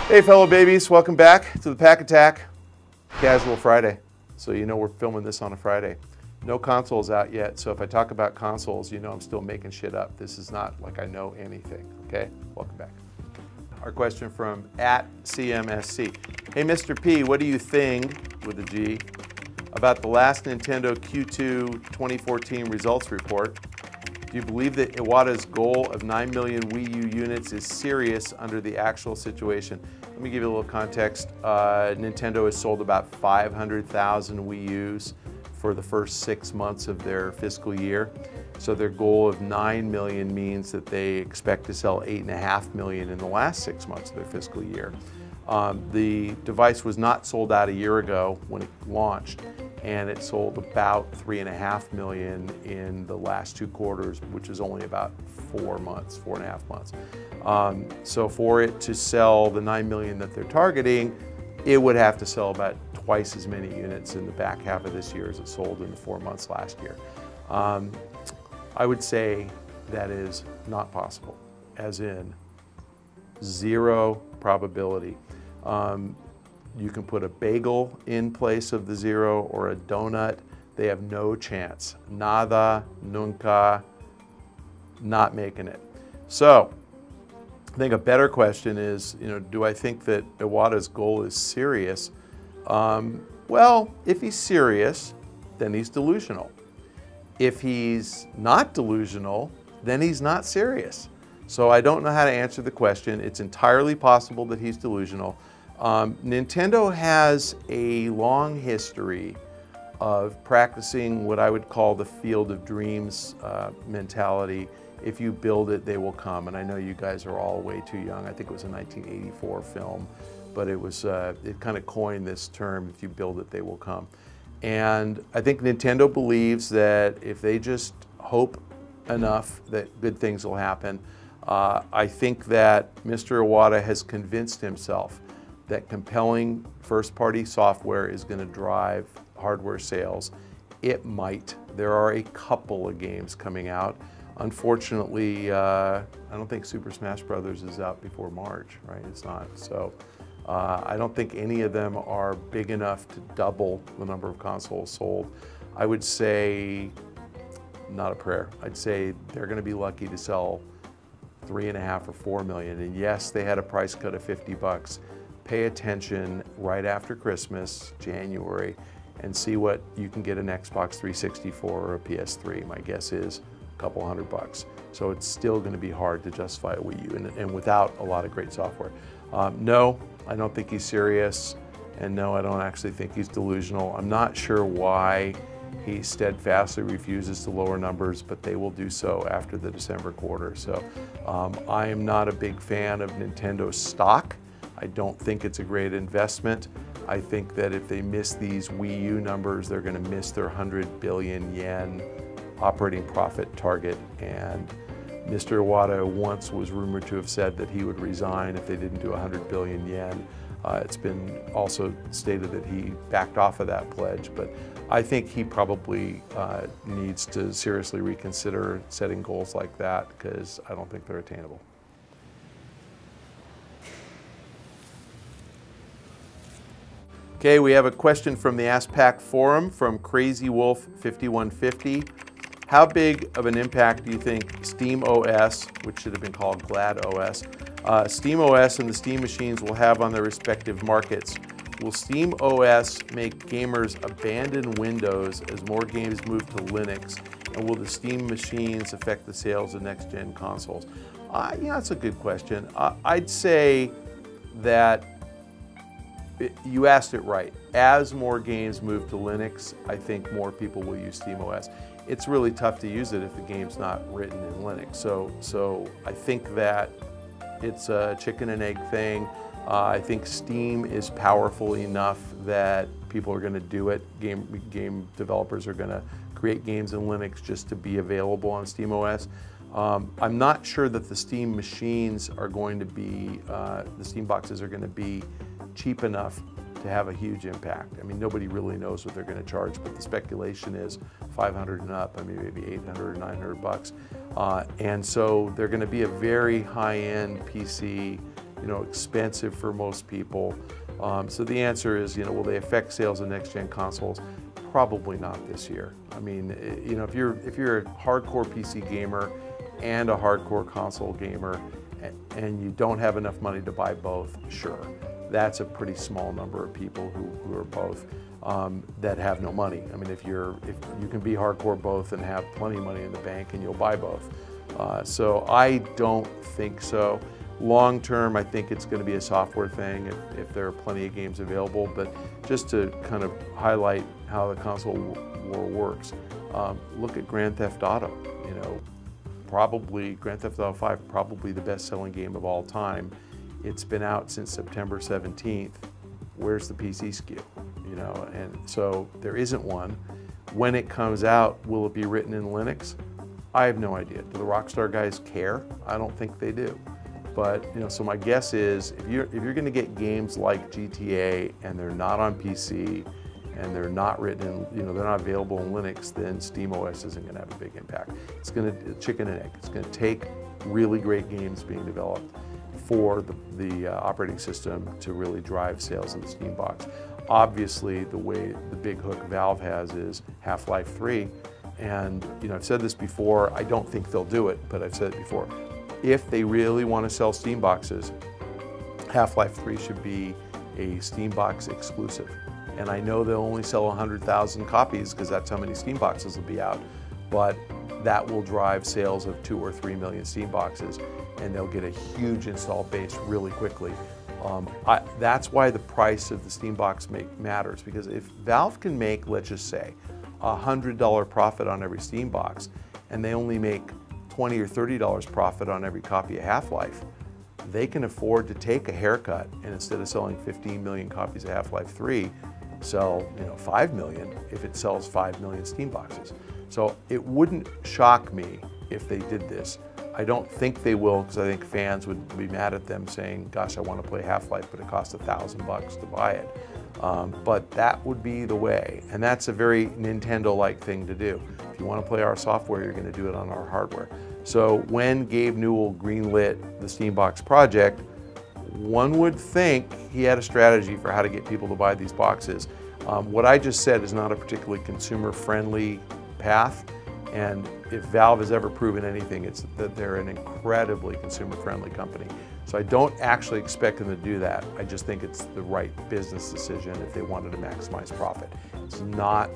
Hey fellow babies, welcome back to the Pach-Attack Casual Friday. So you know we're filming this on a Friday. No consoles out yet, so if I talk about consoles, you know I'm still making shit up. This is not like I know anything, okay? Welcome back. Our question from @CMSC. Hey Mr. P, what do you think, with a G, about the last Nintendo Q2 2014 results report? Do you believe that Iwata's goal of 9 million Wii U units is serious under the actual situation? Let me give you a little context. Nintendo has sold about 500,000 Wii U's for the first 6 months of their fiscal year. So their goal of 9 million means that they expect to sell 8.5 million in the last 6 months of their fiscal year. The device was not sold out a year ago when it launched, and it sold about 3.5 million in the last 2 quarters, which is only about 4.5 months. So for it to sell the 9 million that they're targeting, it would have to sell about twice as many units in the back half of this year as it sold in the 4 months last year. I would say that is not possible, as in 0 probability. You can put a bagel in place of the 0 or a donut. They have no chance. Nada, nunca, not making it. So I think a better question is, do I think that Iwata's goal is serious? Well, if he's serious, then he's delusional. If he's not delusional, then he's not serious. So I don't know how to answer the question. It's entirely possible that he's delusional. Nintendo has a long history of practicing what I would call the field of dreams mentality. If you build it, they will come. And I know you guys are all way too young. I think it was a 1984 film, but it kind of coined this term, if you build it, they will come. And I think Nintendo believes that if they just hope enough that good things will happen. I think that Mr. Iwata has convinced himself that compelling first-party software is going to drive hardware sales. It might. There are a couple of games coming out. Unfortunately, I don't think Super Smash Bros. Is out before March, right? It's not. So I don't think any of them are big enough to double the number of consoles sold. I would say, not a prayer, I'd say they're going to be lucky to sell 3.5 or 4 million. And yes, they had a price cut of 50 bucks. Pay attention right after Christmas, January, and see what you can get an Xbox 360 for or a PS3. My guess is a couple $100. So it's still going to be hard to justify a Wii U and without a lot of great software. No, I don't think he's serious, and no, I don't actually think he's delusional. I'm not sure why he steadfastly refuses to lower numbers, but they will do so after the December quarter. So I am not a big fan of Nintendo stock. I don't think it's a great investment. I think that if they miss these Wii U numbers, they're going to miss their 100 billion yen operating profit target. And Mr. Iwata once was rumored to have said that he would resign if they didn't do 100 billion yen. It's been also stated that he backed off of that pledge, but I think he probably needs to seriously reconsider setting goals like that, because I don't think they're attainable. Okay, we have a question from the Ask Pack forum from Crazy Wolf 5150. How big of an impact do you think Steam OS, which should have been called Glad OS, Steam OS and the Steam machines will have on their respective markets? Will Steam OS make gamers abandon Windows as more games move to Linux? And will the Steam machines affect the sales of next-gen consoles? That's a good question. I'd say that you asked it right. As more games move to Linux, I think more people will use Steam OS. It's really tough to use it if the game's not written in Linux. So I think that it's a chicken and egg thing. I think Steam is powerful enough that people are going to do it. Game developers are going to create games in Linux just to be available on Steam OS. I'm not sure that the Steam machines are going to be, the Steam boxes are going to be cheap enough to have a huge impact. I mean, nobody really knows what they're going to charge, but the speculation is 500 and up. I mean, maybe 800 or 900 bucks. And so they're going to be a very high-end PC, expensive for most people. So the answer is, will they affect sales of next-gen consoles? Probably not this year. I mean, if you're a hardcore PC gamer and a hardcore console gamer, and you don't have enough money to buy both, sure. That's a pretty small number of people who are both that have no money. I mean, if you can be hardcore both and have plenty of money in the bank, and you'll buy both. So I don't think so. Long term, I think it's going to be a software thing if there are plenty of games available. But just to kind of highlight how the console war works, look at Grand Theft Auto. Probably Grand Theft Auto 5, probably the best-selling game of all time. It's been out since September 17th. Where's the PC SKU? And so there isn't one. When it comes out, will it be written in Linux? I have no idea. Do the Rockstar guys care? I don't think they do. But so my guess is if you're going to get games like GTA and they're not on PC and they're not written in, they're not available in Linux, then SteamOS isn't going to have a big impact. It's going to chicken and egg. It's going to take really great games being developed for the operating system to really drive sales in the Steam box. Obviously, the big hook Valve has is Half-Life 3, and I've said this before. I don't think they'll do it, but I've said it before. If they really want to sell Steam boxes, Half-Life 3 should be a Steam box exclusive. And I know they'll only sell 100,000 copies because that's how many Steam boxes will be out, but that will drive sales of 2 or 3 million Steam boxes, and they'll get a huge install base really quickly. That's why the price of the Steam box matters, because if Valve can make, let's just say, a $100 profit on every Steam box, and they only make $20 or $30 profit on every copy of Half-Life, they can afford to take a haircut, and instead of selling 15 million copies of Half-Life 3, sell 5 million if it sells 5 million Steam boxes. So it wouldn't shock me if they did this. I don't think they will, because I think fans would be mad at them saying, gosh, I want to play Half-Life, but it costs $1,000 to buy it. But that would be the way, and that's a very Nintendo-like thing to do. If you want to play our software, you're going to do it on our hardware. So when Gabe Newell greenlit the Steambox project, one would think he had a strategy for how to get people to buy these boxes. What I just said is not a particularly consumer-friendly path, and if Valve has ever proven anything, it's that they're an incredibly consumer-friendly company. So I don't actually expect them to do that. I just think it's the right business decision if they wanted to maximize profit. It's not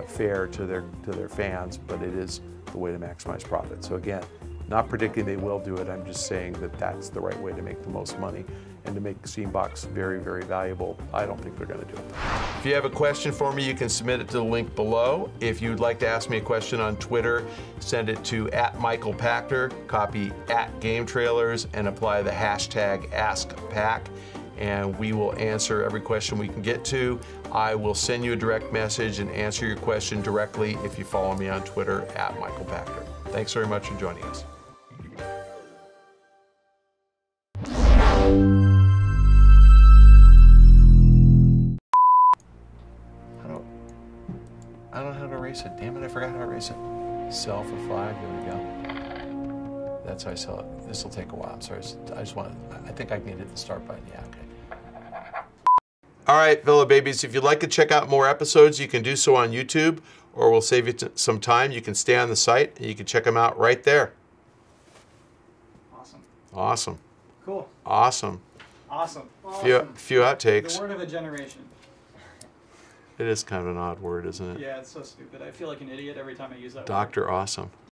fair to their fans, but it is the way to maximize profit. So again, not predicting they will do it, I'm just saying that that's the right way to make the most money and to make Steambox very, very valuable. I don't think they're going to do it. If you have a question for me, you can submit it to the link below. If you'd like to ask me a question on Twitter, send it to @MichaelPachter, copy @GameTrailers, and apply the hashtag AskPac, and we will answer every question we can get to. I will send you a direct message and answer your question directly if you follow me on Twitter @MichaelPachter. Thanks very much for joining us. I don't know how to erase it. Damn it, I forgot how to erase it. Sell for 5, there we go. That's how I sell it. This will take a while, I'm sorry. I think I can hit the start button, yeah, okay. All right, Villa Babies, if you'd like to check out more episodes, you can do so on YouTube, or we'll save you some time. You can stay on the site, and you can check them out right there. Awesome. Awesome. Cool. Awesome. Awesome. Few outtakes. The word of a generation. It is kind of an odd word, isn't it? Yeah, it's so stupid. I feel like an idiot every time I use that word. Dr. Awesome.